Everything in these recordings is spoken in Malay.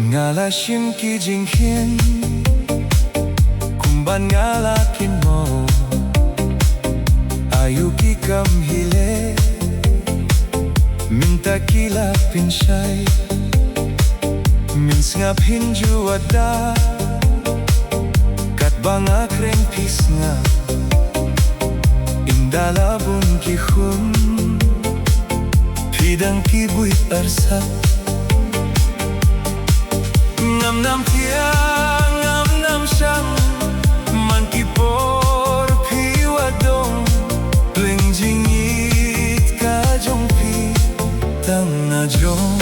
Ngala sim ki jing hin Kumban ngala kin mo Ayu ki kam hile Minta kila pinsay Mins nga pinju ada Kat banga kreng pis nga Indalabun ki hun Pidang ki buit arsak Ngam nam tia ngam nam sang Man ki por pi wadong Pling jingit ka jong pi Tang na jong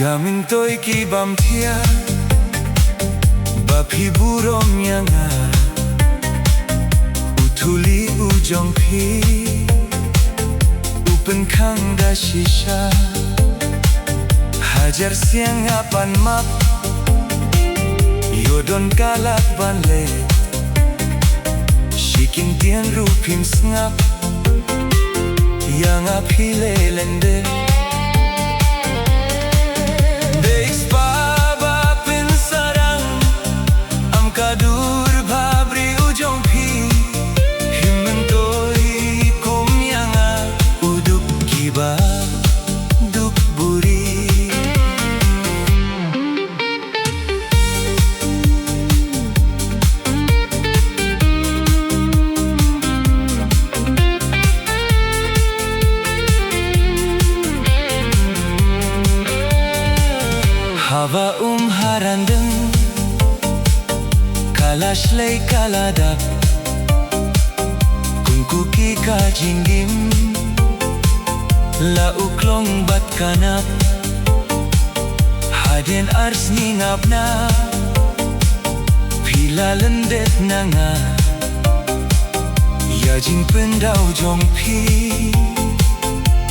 Gamin to'y kibam tia Bapi burom yanga Utuli ujong pi Upen kang da shisha Hajar siang apan map Yodon kalak banle Shikin tian rupin ngap Yang apile lende Kadur babri ujong pi Himmentoi kum yanga Uduk kiba duk buri Hava harandeng Kalashlay kaladap Kung kuki ka jingim La uklong bat kanap Hadin ars ngingap na Pila lendet na nga Yajing pendaw jong pi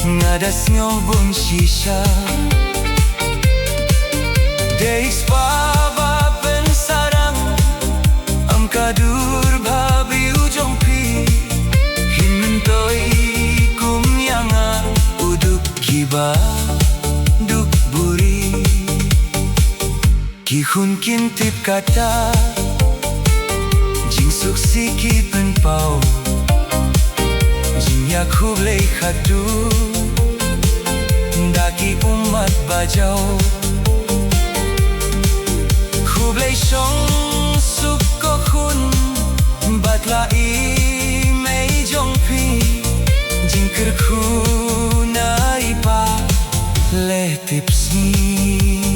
Ngadas ngobong shisha Deis baba pensarang Kadur babi ujong pi Himmentoi kum yanga Uduk kiba duk buri Kihun kintip kata Jing suksi ki penpau Jing yak hublei khatu Daki umat bajau Hublei shong Batla i mei jong pi Jingker ku na ipa Le tips ni